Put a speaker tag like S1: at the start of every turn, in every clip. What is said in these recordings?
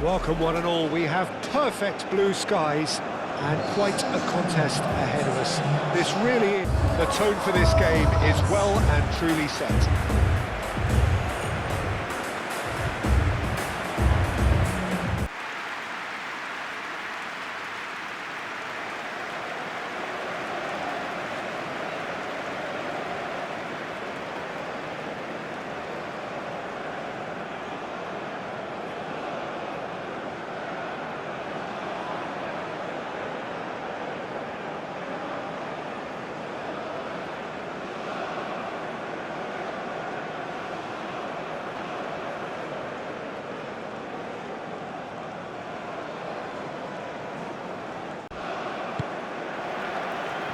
S1: Welcome one and all, we have perfect blue skies and quite a contest ahead of us. This really is, the tone for this game is well and truly set.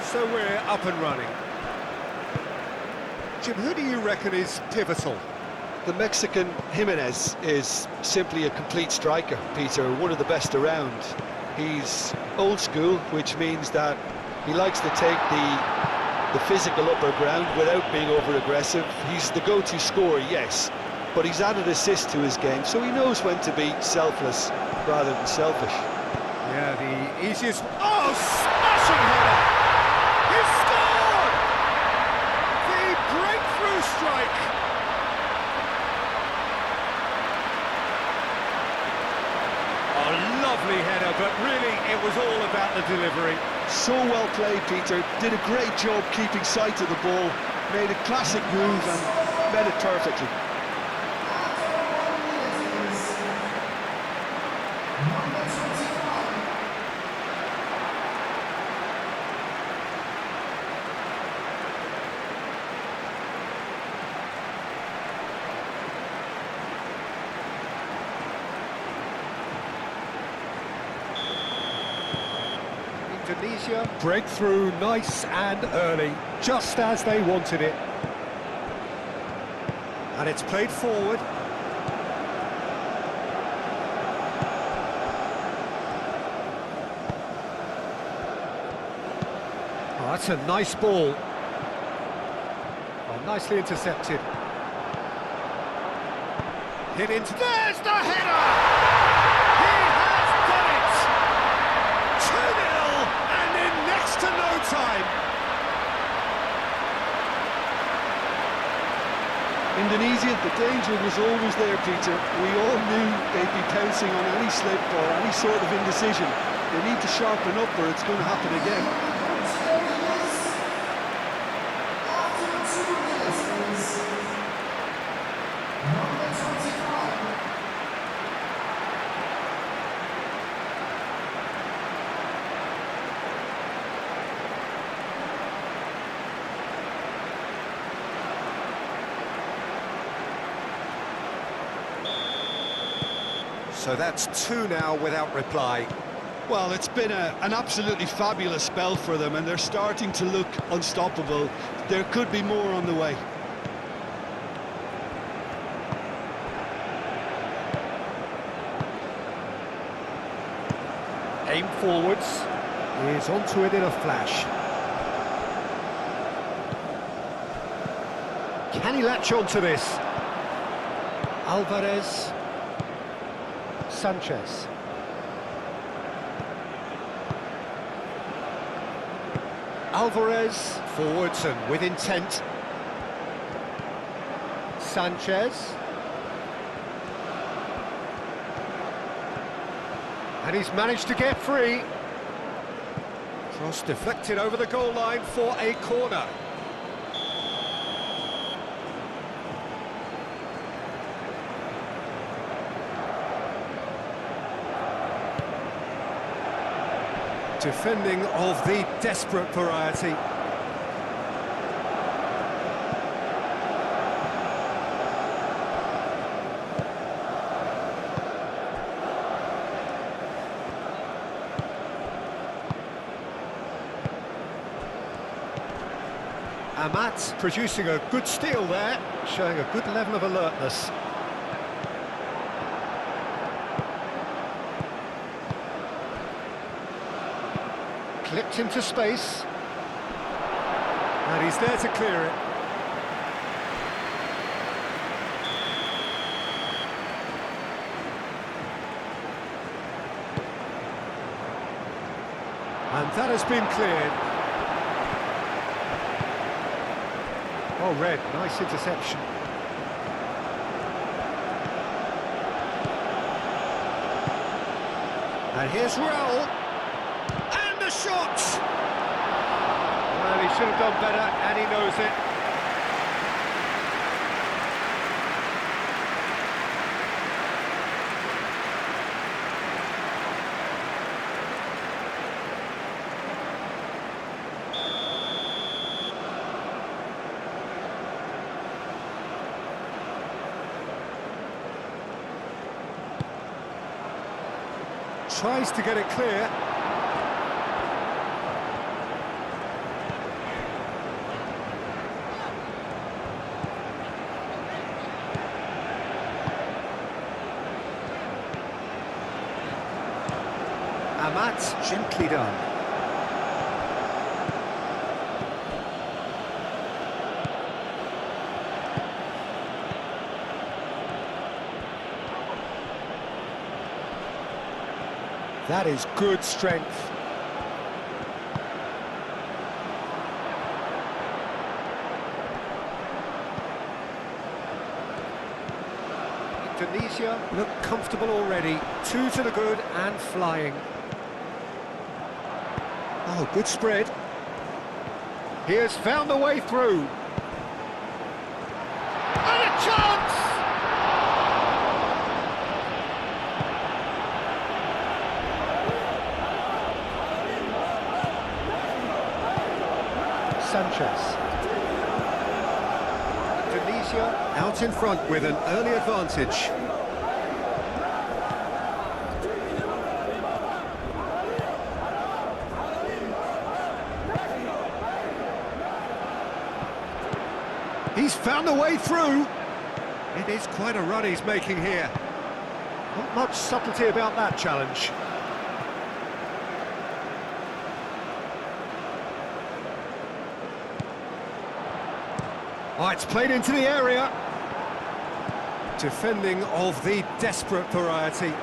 S1: So we're up and running. Jim, who do you reckon is pivotal?
S2: The Mexican Jimenez is simply a complete striker, Peter, one of the best around. He's old school, which means that he likes to take the physical upper ground without being over-aggressive. He's the go-to scorer, yes, but he's added assist to his game, so he knows when to be selfless rather than selfish.
S1: Yeah, the easiest... Oh, smashing header! He scored! The breakthrough strike! A lovely header, but really it was all about the delivery.
S2: So well played, Peter. Did a great job keeping sight of the ball, made a classic move and met it perfectly.
S1: Indonesia breakthrough nice and early, just as they wanted it. And it's played forward. Oh, that's a nice ball. Oh, nicely intercepted. Hit into... There's the header! To no time.
S2: Indonesia, the danger was always there, Peter. We all knew they'd be pouncing on any slip or any sort of indecision. They need to sharpen up or it's going to happen again.
S1: So that's two now without reply.
S2: Well, it's been an absolutely fabulous spell for them and they're starting to look unstoppable. There could be more on the way.
S1: Aim forwards. Is onto it in a flash. Can he latch onto this? Alvarez. Sanchez. Alvarez, forwards and with intent. Sanchez. And he's managed to get free. Cross deflected over the goal line for a corner. Defending of the desperate variety. Amat producing a good steal there, showing a good level of alertness. Clipped into space, and he's there to clear it. And that has been cleared. Oh, Red, nice interception. And here's Raul. And the shot! Well, he should have done better, and he knows it. Tries to get it clear. Amat, gently done. That is good strength. Indonesia look comfortable already. 2 to the good and flying. Oh, good spread. He has found the way through. And a chance! Sanchez. Indonesia out in front with an early advantage. He's found a way through. It is quite a run he's making here. Not much subtlety about that challenge. Oh, it's played into the area. Defending of the desperate variety.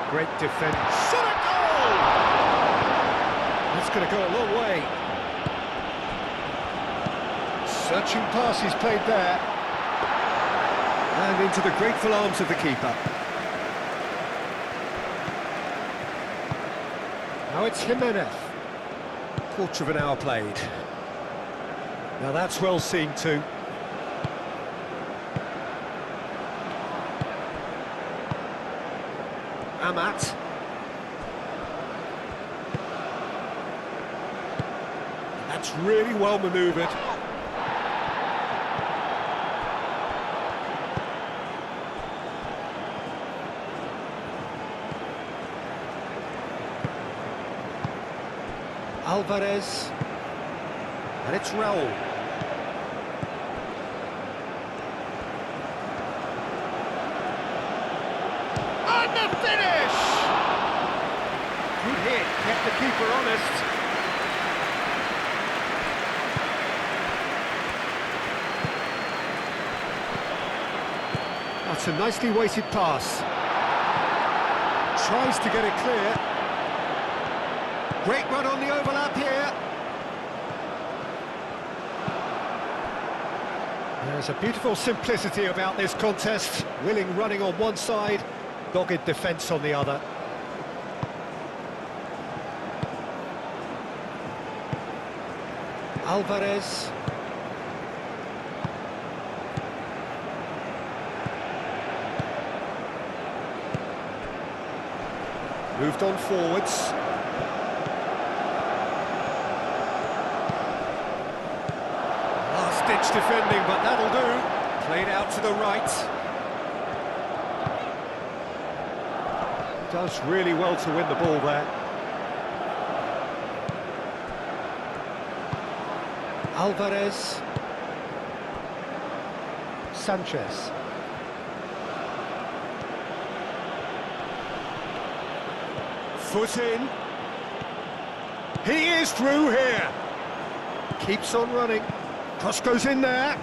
S1: Great defence. Shot a goal! That's going to go a long way. Searching pass is played there. And into the grateful arms of the keeper. Now it's Jimenez. Quarter of an hour played. Now that's well seen too. Amat. That's really well manoeuvred. Alvarez, and it's Raul. And the finish! Good hit, kept the keeper honest. That's a nicely weighted pass. Tries to get it clear. Great run on the overlap here. There's a beautiful simplicity about this contest. Willing running on one side, dogged defence on the other. Alvarez. Moved on forwards. Ditch defending, but that'll do. Played out to the right. Does really well to win the ball there. Alvarez. Sanchez. Foot in. He is through here. Keeps on running. Cross goes in there.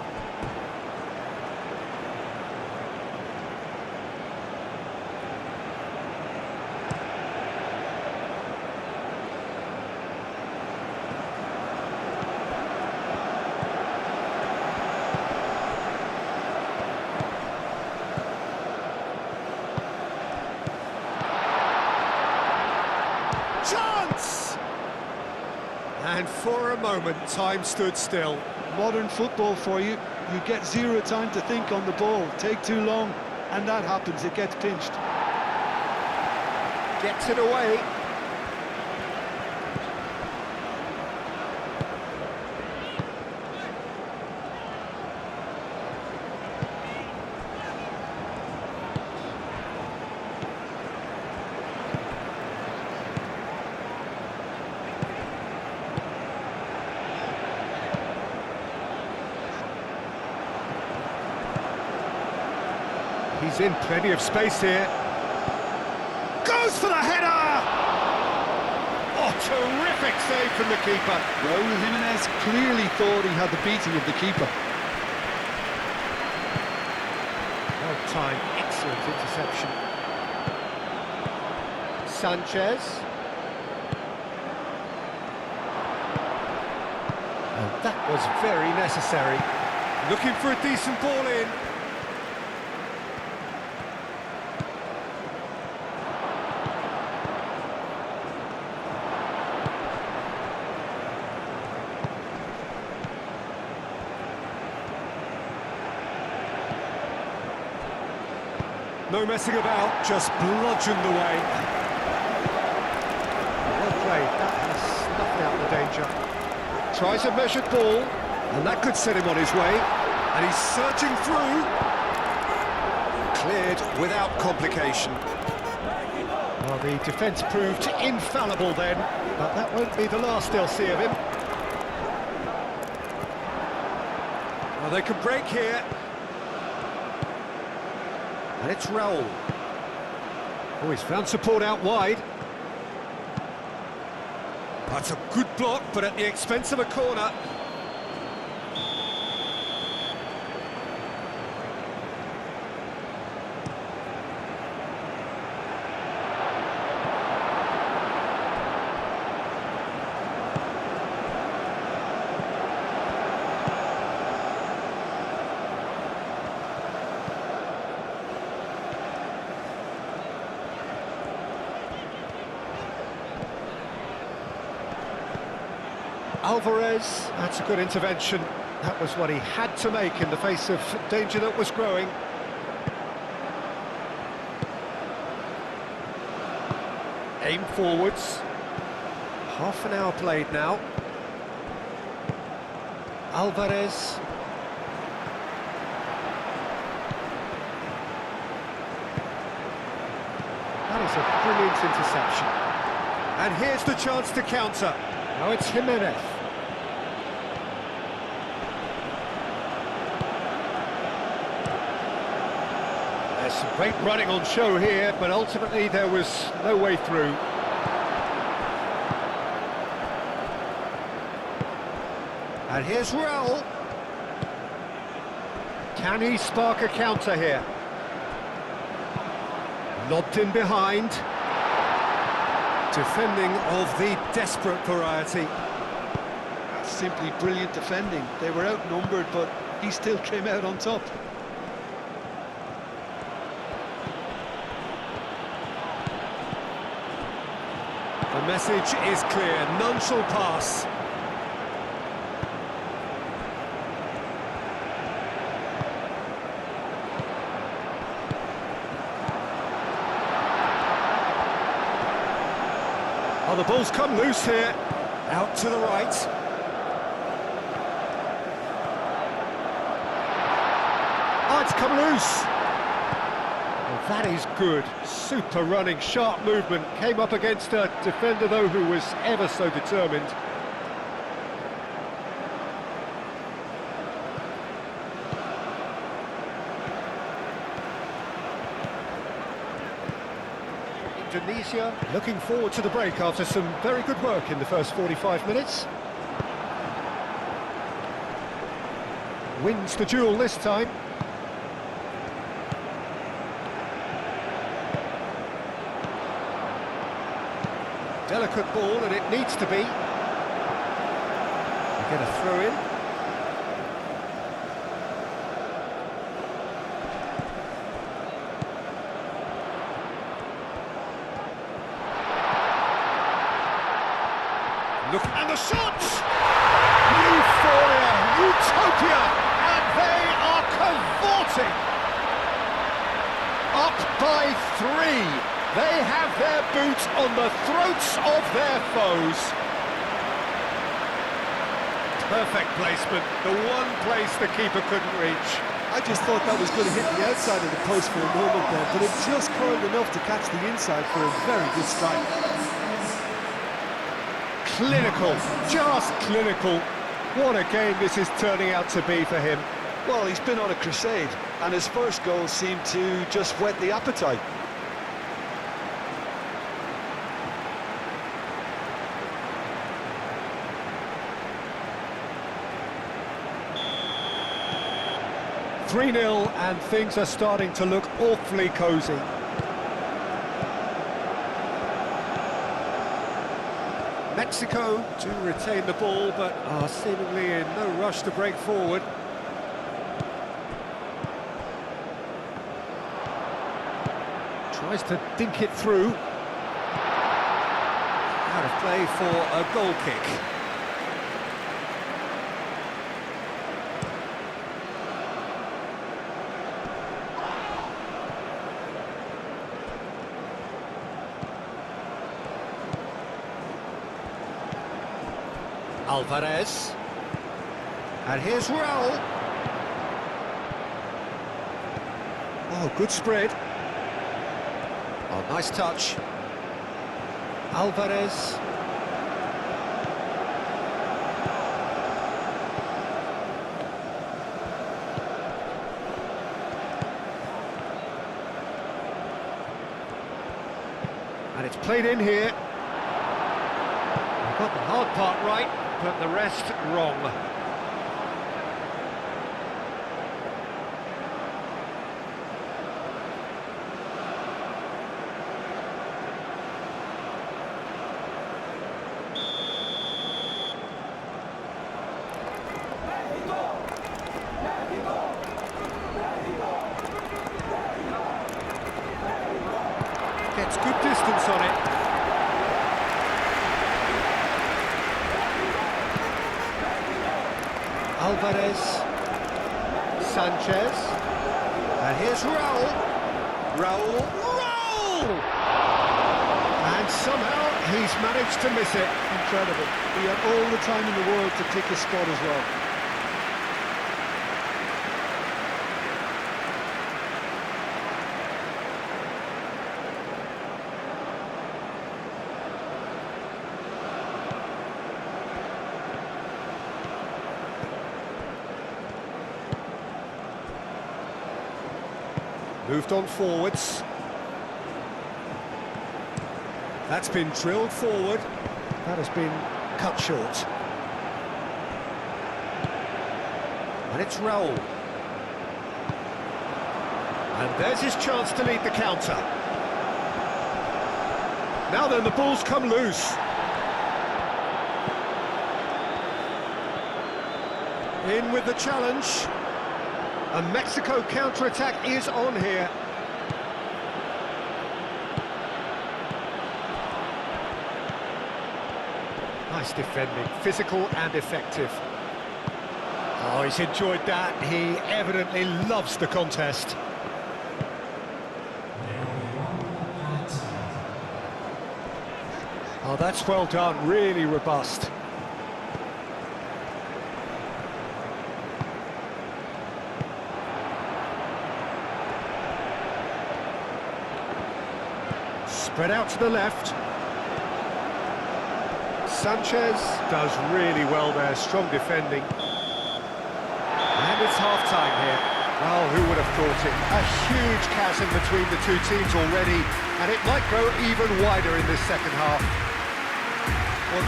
S1: And for a moment, time stood still.
S2: Modern football for you. You get zero time to think on the ball. Take too long, and that happens. It gets pinched.
S1: Gets it away. He's in plenty of space here. Goes for the header! Oh, terrific save from the keeper.
S2: Raúl Jiménez clearly thought he had the beating of the keeper.
S1: Well timed, excellent interception. Sanchez. And that was very necessary. Looking for a decent ball in. No messing about, just bludgeoned away. Well played, that has snuffed out the danger. Tries a measured ball, and that could set him on his way. And he's surging through. Cleared without complication. Well, the defence proved infallible then, but that won't be the last they'll see of him. Well, they can break here. And it's Raúl. Oh, he's found support out wide. That's a good block, but at the expense of a corner. Alvarez, that's a good intervention. That was what he had to make in the face of danger that was growing. Aim forwards. Half an hour played now. Alvarez. That is a brilliant interception. And here's the chance to counter. Now it's Jimenez. There's some great running on show here, but ultimately there was no way through. And here's Raúl. Can he spark a counter here? Lobbed in behind. Defending of the desperate variety.
S2: That's simply brilliant defending. They were outnumbered, but he still came out on top.
S1: The message is clear, none shall pass. Oh, the ball's come loose here. Out to the right. Oh, it's come loose. Well, that is good. Super running, sharp movement. Came up against a defender, though, who was ever so determined. Indonesia looking forward to the break after some very good work in the first 45 minutes. Wins the duel this time. Delicate ball, and it needs to be. They get a throw in. Look, and the shot! by 3. They have their boots on the throats of their foes. Perfect placement, the one place the keeper couldn't reach.
S2: I just thought that was going to hit the outside of the post for a moment there, but it just curled enough to catch the inside for a very good strike.
S1: Clinical, just clinical. What a game this is turning out to be for him.
S2: Well, he's been on a crusade, and his first goal seemed to just whet the appetite.
S1: (3-0) and things are starting to look awfully cosy. Mexico to retain the ball, but are seemingly in no rush to break forward. Tries to dink it through. Out of play for a goal kick. Alvarez. And here's Raul. Oh, good spread. Oh, nice touch. Alvarez. And it's played in here. Got the hard part right, but the rest wrong. Gets good distance on it. Alvarez, Sanchez, and here's Raul. Raul! And somehow he's managed to miss it.
S2: Incredible. He had all the time in the world to pick his spot as well.
S1: Moved on forwards. That's been drilled forward. That has been cut short. And it's Raul. And there's his chance to lead the counter. Now then, the ball's come loose. In with the challenge. A Mexico counter-attack is on here. Nice defending, physical and effective. Oh, he's enjoyed that. He evidently loves the contest. Oh, that's well done, really robust. Spread out to the left. Sanchez does really well there, strong defending. And it's half-time here. Well, who would have thought it? A huge chasm between the two teams already, and it might grow even wider in this second half. Well,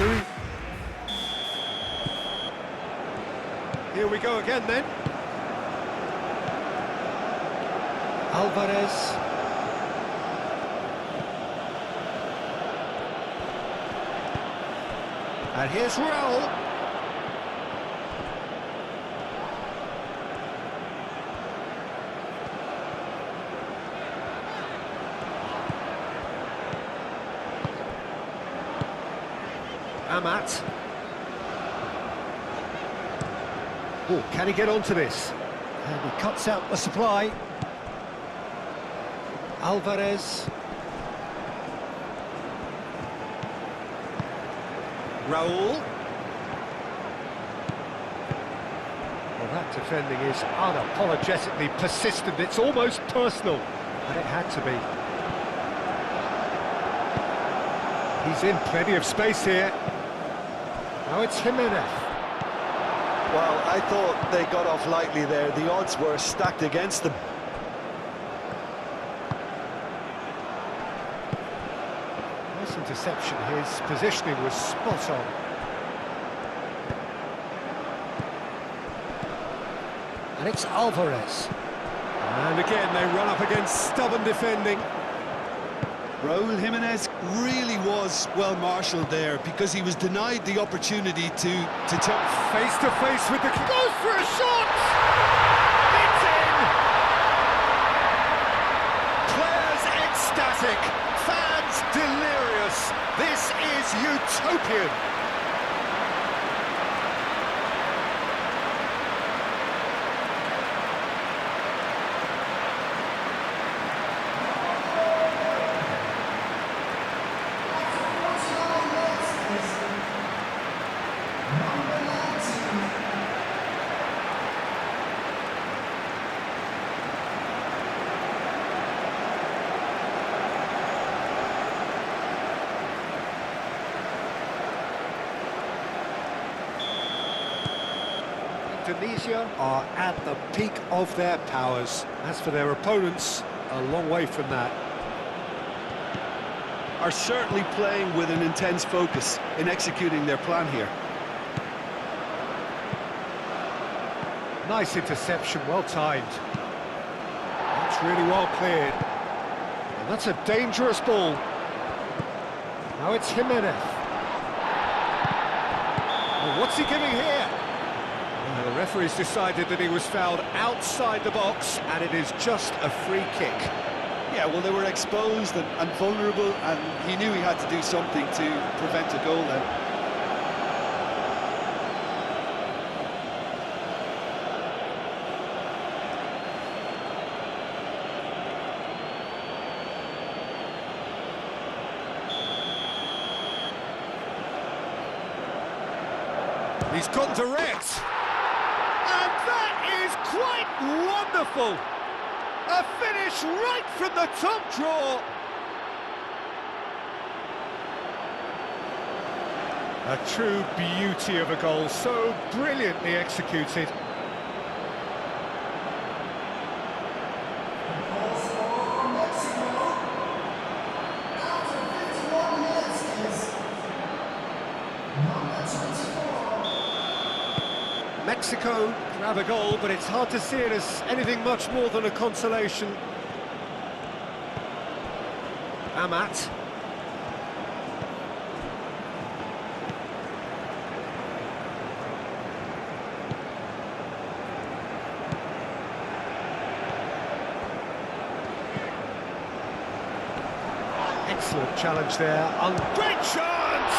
S1: here we go again then. Alvarez. And here's Raul. Amat. Oh, can he get onto this? And he cuts out the supply. Alvarez. Raul. Well, that defending is unapologetically persistent. It's almost personal, and it had to be. He's in plenty of space here. Now it's Jimenez.
S2: Well, I thought they got off lightly there. The odds were stacked against them.
S1: Nice interception. His positioning was spot on. And it's Alvarez. And again, they run up against stubborn defending.
S2: Raul Jimenez really was well marshalled there because he was denied the opportunity to turn
S1: Face to face with the... Goes for a shot! It's in! Players ecstatic, fans delirious. This is utopian. Indonesia are at the peak of their powers. As for their opponents, a long way from that.
S2: are certainly playing with an intense focus in executing their plan here.
S1: Nice interception, well timed. That's really well cleared. And that's a dangerous ball. Now it's Jimenez. Well, what's he giving here? Well, the referee's decided that he was fouled outside the box, and it is just a free kick.
S2: Yeah, well, they were exposed and vulnerable, and he knew he had to do something to prevent a goal then.
S1: He's gone direct. And that is quite wonderful. A finish right from the top draw. A true beauty of a goal, so brilliantly executed. Mexico grab a goal, but it's hard to see it as anything much more than a consolation. Amat. Excellent challenge there. Great chance!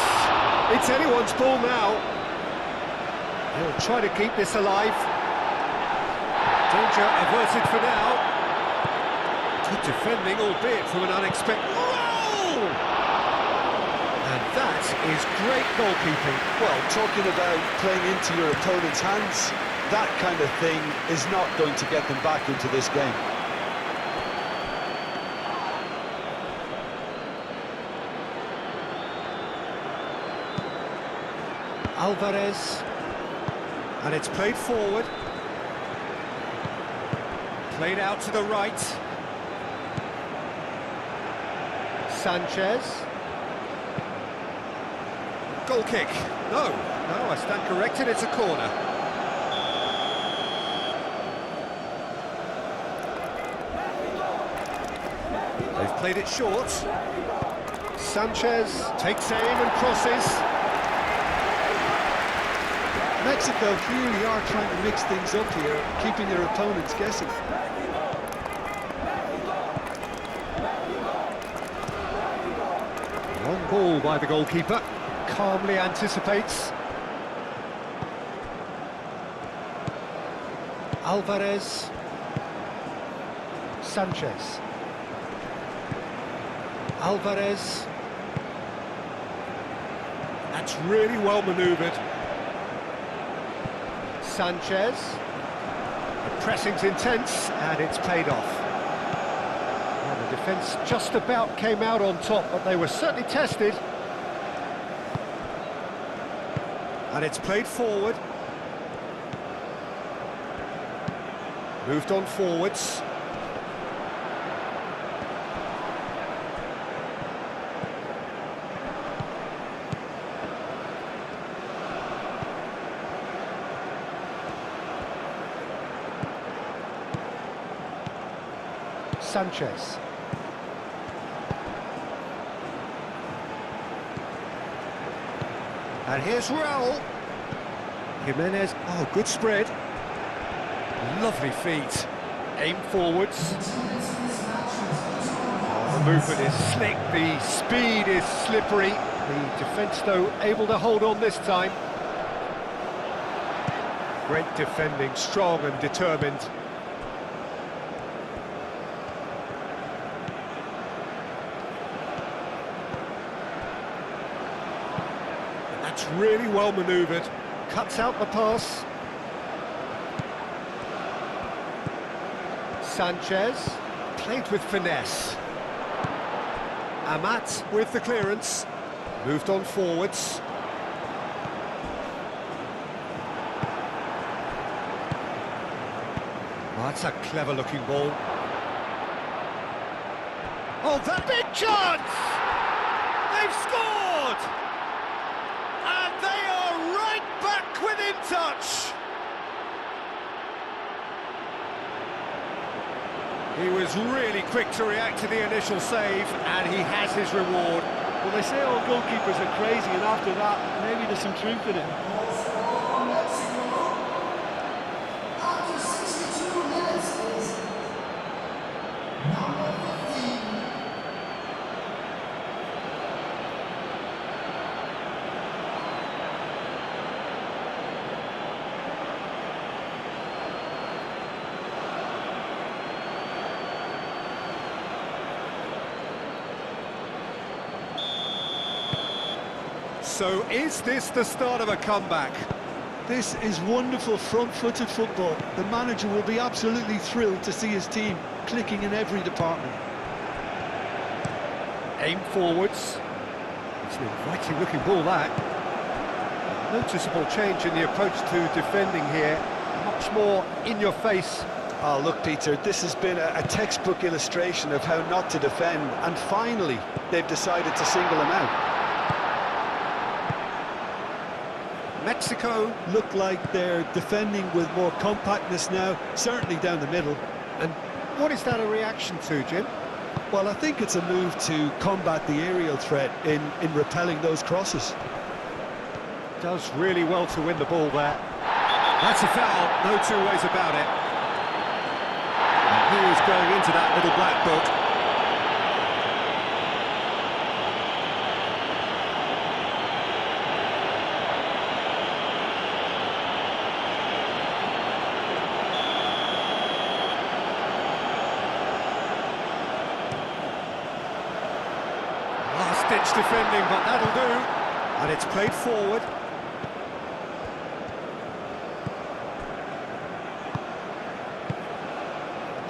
S1: It's anyone's ball now. He'll try to keep this alive. Danger averted for now. Good defending, albeit from an unexpected... Whoa! And that is great goalkeeping.
S2: Well, talking about playing into your opponent's hands, that kind of thing is not going to get them back into this game.
S1: Alvarez. And it's played forward. Played out to the right. Sanchez. Goal kick. No, I stand corrected, it's a corner. They've played it short. Sanchez takes aim and crosses.
S2: Mexico really are trying to mix things up here, keeping their opponents guessing.
S1: Long ball by the goalkeeper, calmly anticipates. Alvarez. Sanchez. Alvarez. That's really well manoeuvred. Sanchez. The pressing's intense, and it's paid off. Well, the defence just about came out on top, but they were certainly tested. And it's played forward. Moved on forwards. Sanchez. And here's Raul. Jimenez. Oh, good spread. Lovely feet. Aim forwards. Oh, the movement is slick. The speed is slippery. The defence, though, able to hold on this time. Great defending, strong and determined. That's really well manoeuvred. Cuts out the pass. Sanchez, played with finesse. Amat with the clearance. Moved on forwards. Oh, that's a clever looking ball. Oh, that big chance! They've scored! And they are right back within touch! He was really quick to react to the initial save, and he has his reward.
S3: Well, they say all goalkeepers are crazy, and after that, maybe there's some truth in it.
S4: After 62 minutes is number 15.
S1: So is this the start of a comeback?
S2: This is wonderful front-footed football. The manager will be absolutely thrilled to see his team clicking in every department.
S1: Aim forwards. It's an inviting looking ball, that. Noticeable change in the approach to defending here. Much more in your face.
S2: Oh, look, Peter, this has been a textbook illustration of how not to defend, and finally they've decided to single him out.
S1: Mexico.
S2: Look like they're defending with more compactness now, certainly down the middle.
S1: And what is that a reaction to, Jim?
S2: Well, I think it's a move to combat the aerial threat in repelling those crosses.
S1: Does really well to win the ball there. That's a foul, no two ways about it. And he is going into that little black book. Last-ditch defending, but that'll do. And it's played forward.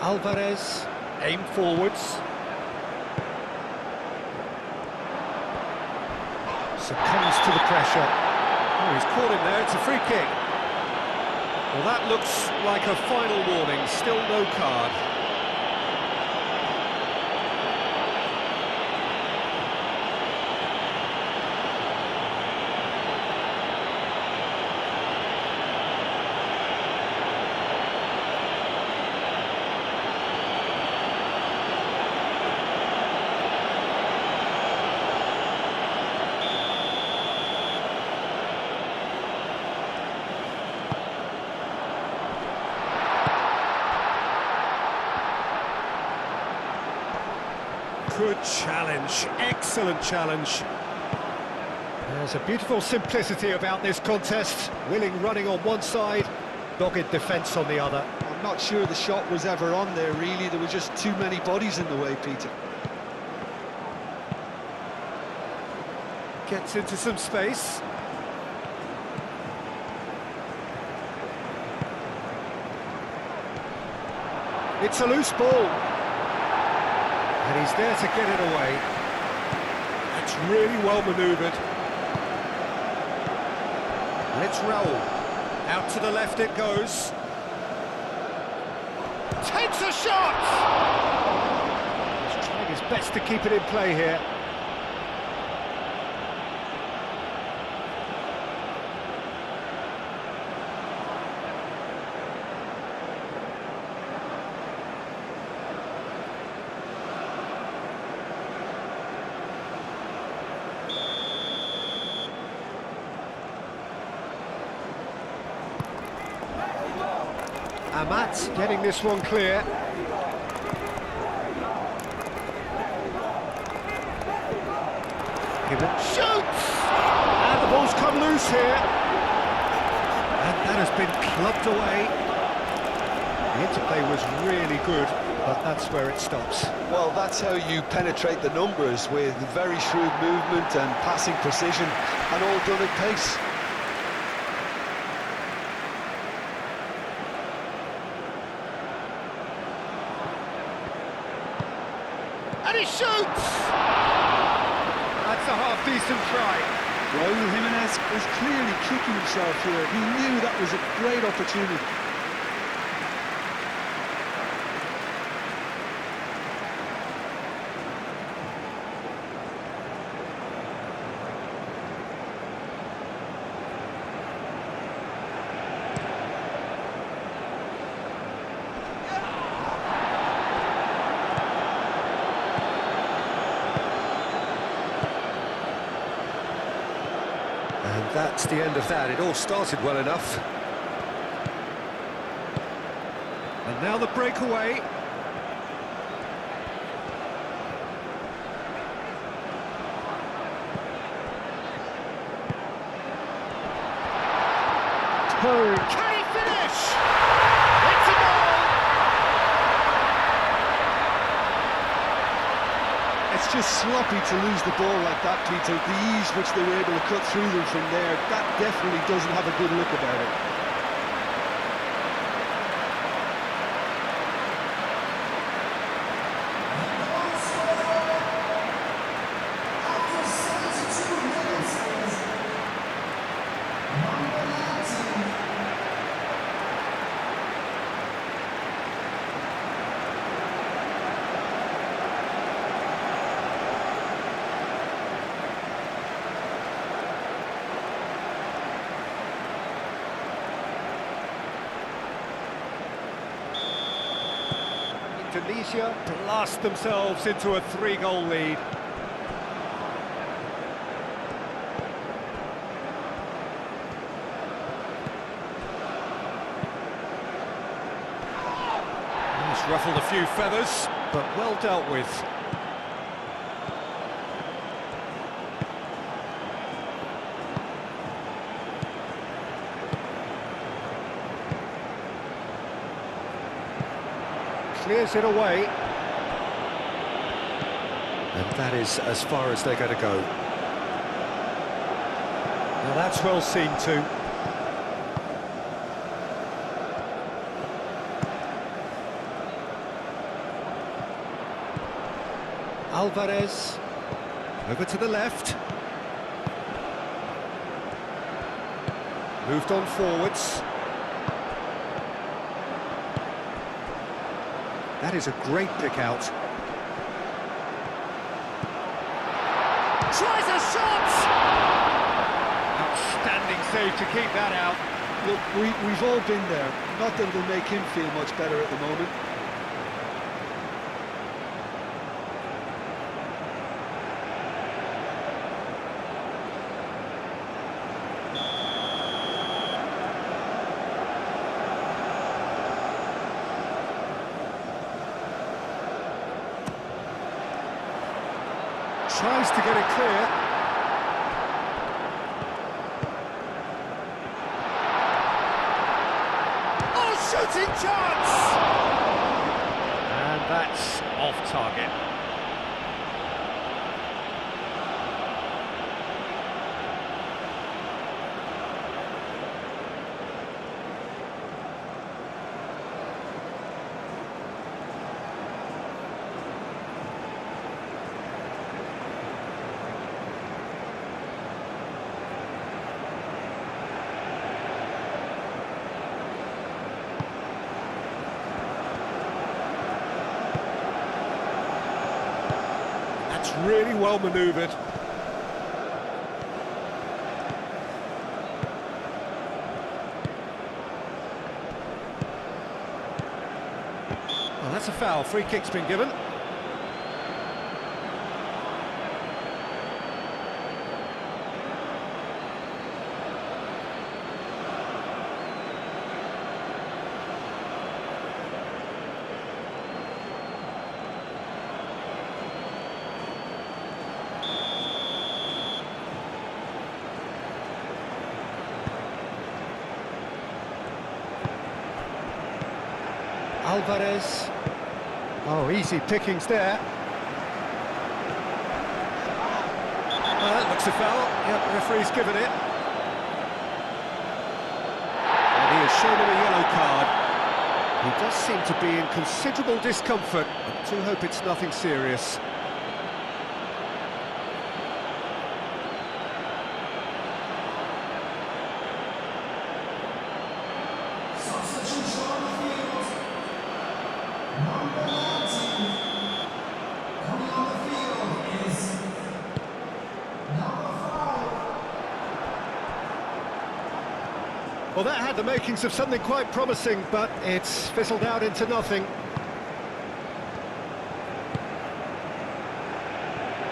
S1: Alvarez, aim forwards. Succumbs to the pressure. Oh, he's caught him there, it's a free kick. Well, that looks like a final warning, still no card. Good challenge, excellent challenge. There's a beautiful simplicity about this contest. Willing running on one side, dogged defence on the other.
S2: I'm not sure the shot was ever on there, really. There were just too many bodies in the way, Peter.
S1: Gets into some space. It's a loose ball. And he's there to get it away. It's really well manoeuvred. And it's Raul. Out to the left it goes. Takes a shot! He's trying his best to keep it in play here. Amat getting this one clear. Shoots! And the ball's come loose here. And that has been clubbed away. The interplay was really good, but that's where it stops.
S2: Well, that's how you penetrate the numbers, with very shrewd movement and passing precision, and all done at pace.
S1: And he shoots! That's a half-decent try.
S3: Raul Jimenez was clearly kicking himself here. He knew that was a great opportunity.
S1: And that's the end of that. It all started well enough. And now the breakaway. Can he finish? It's a goal!
S3: It's just sloppy to lose the ball like that, Peter. The ease which they were able to cut through them from there, that definitely doesn't have a good look about it.
S4: After 72 minutes is number 19.
S1: Indonesia blast themselves into a 3-goal lead. He's ruffled a few feathers, but well dealt with. Clears it away. And that is as far as they're going to go. Now that's well seen too. Alvarez. Over to the left. Moved on forwards. That is a great pick out. Tries a shot! Outstanding save to keep that out.
S3: Look, we've all been there. Not that it'll make him feel much better at the moment.
S1: Tries to get it clear. Oh, shooting chance! And that's off target. That's really well manoeuvred. Well, that's a foul. Free kick's been given. Alvarez. Oh, easy pickings there. Well, that looks a foul. Yep, the referee's given it. And he has shown him a yellow card. He does seem to be in considerable discomfort. I do hope it's nothing serious.
S4: Substitution on the field. Number 19. Coming on the field is number 5.
S1: Well, that had the makings of something quite promising, but it's fizzled out into nothing.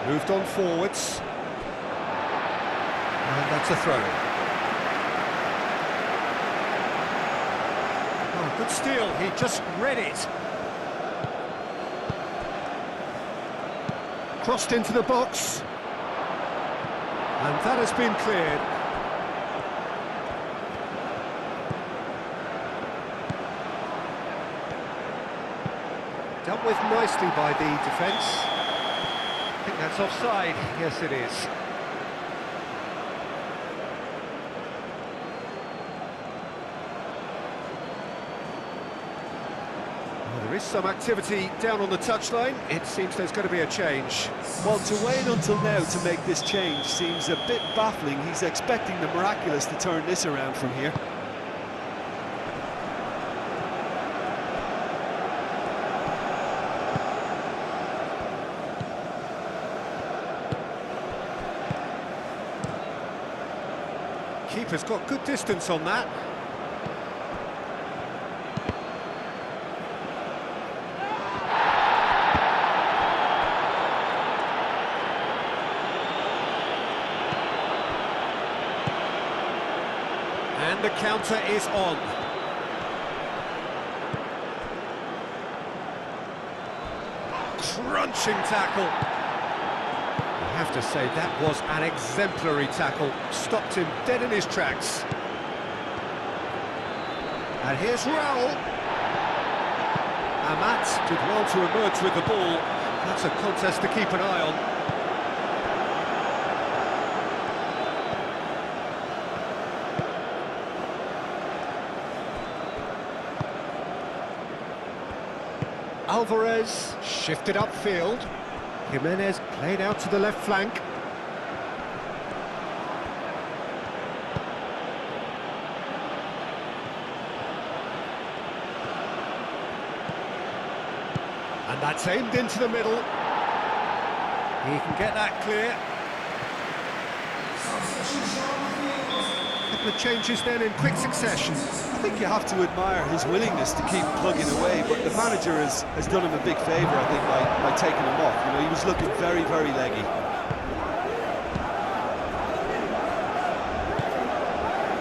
S1: Moved on forwards. And that's a throw. Oh, good steal. He just read it. Crossed into the box. And that has been cleared. Dealt with nicely by the defence. I think that's offside. Yes, it is. Well, there is some activity down on the touchline. It seems there's going to be a change.
S3: Well, to wait until now to make this change seems a bit baffling. He's expecting the miraculous to turn this around from here.
S1: Keeper's got good distance on that. And the counter is on. Crunching tackle. I have to say, that was an exemplary tackle. Stopped him dead in his tracks. And here's Raul. Amat did well to emerge with the ball. That's a contest to keep an eye on. Alvarez shifted upfield. Jimenez played out to the left flank. And that's aimed into the middle. He can get that clear.
S4: Substitution on the field.
S1: A couple of changes then in quick succession.
S3: I think you have to admire his willingness to keep plugging away, but the manager has done him a big favour, I think, by taking him off. You know, he was looking very, very leggy.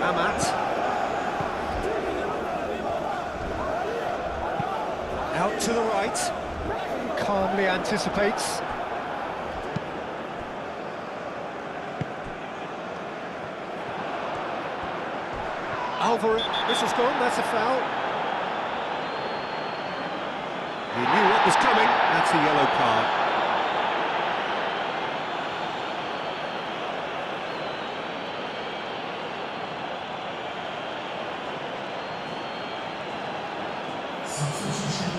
S1: Amat. Out to the right. Calmly anticipates. Alvarez, this has gone, that's a foul. He knew what was coming, that's a yellow card.
S4: Substitution.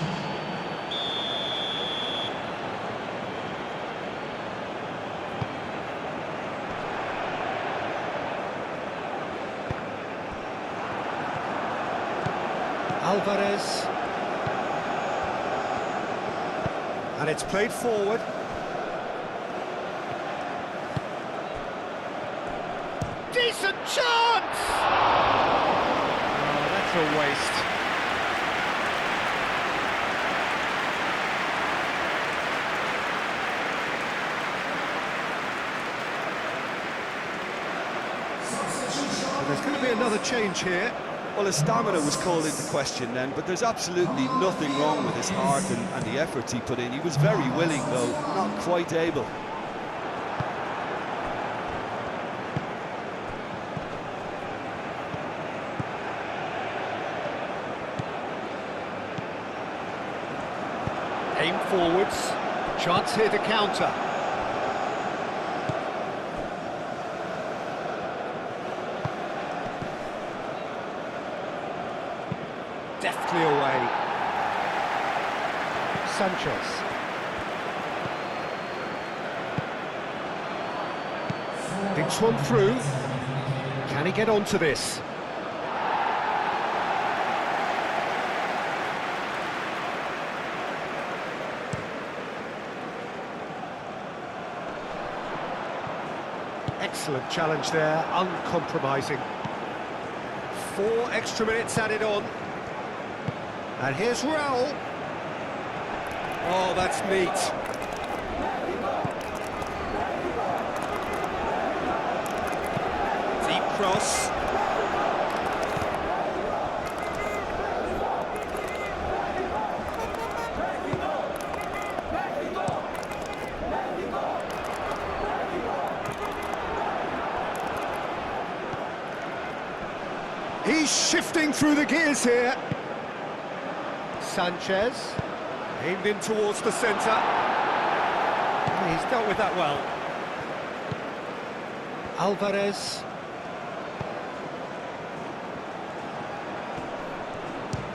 S1: Alvarez. And it's played forward. Chance! Oh, that's a waste. And there's going to be another change here.
S3: Well, his stamina was called into question then, but there's absolutely nothing wrong with his heart and the efforts he put in. He was very willing, though not quite able.
S1: Aim forwards. Chance here to counter. Deftly away. Sanchez. Dinks one through. Can he get onto this? Excellent challenge there, uncompromising. 4 extra minutes added on. And here's Raul. Oh, that's neat. Deep cross. He's shifting through the gears here. Sanchez, aimed in towards the centre. He's dealt with that well. Alvarez.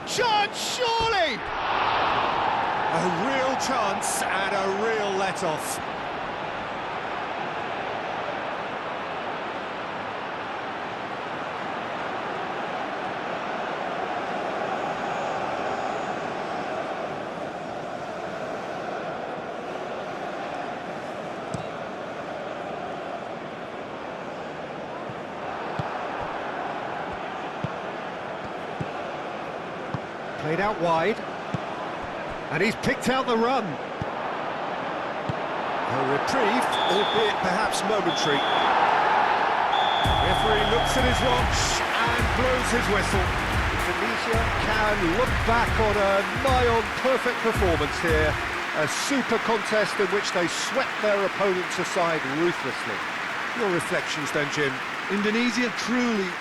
S1: Chance, surely! A real chance and a real let-off. Played out wide, and he's picked out the run. A reprieve, albeit perhaps momentary. Referee looks at his watch and blows his whistle. Indonesia can look back on a nigh-on perfect performance here. A super contest in which they swept their opponents aside ruthlessly. Your reflections then, Jim?
S3: Indonesia truly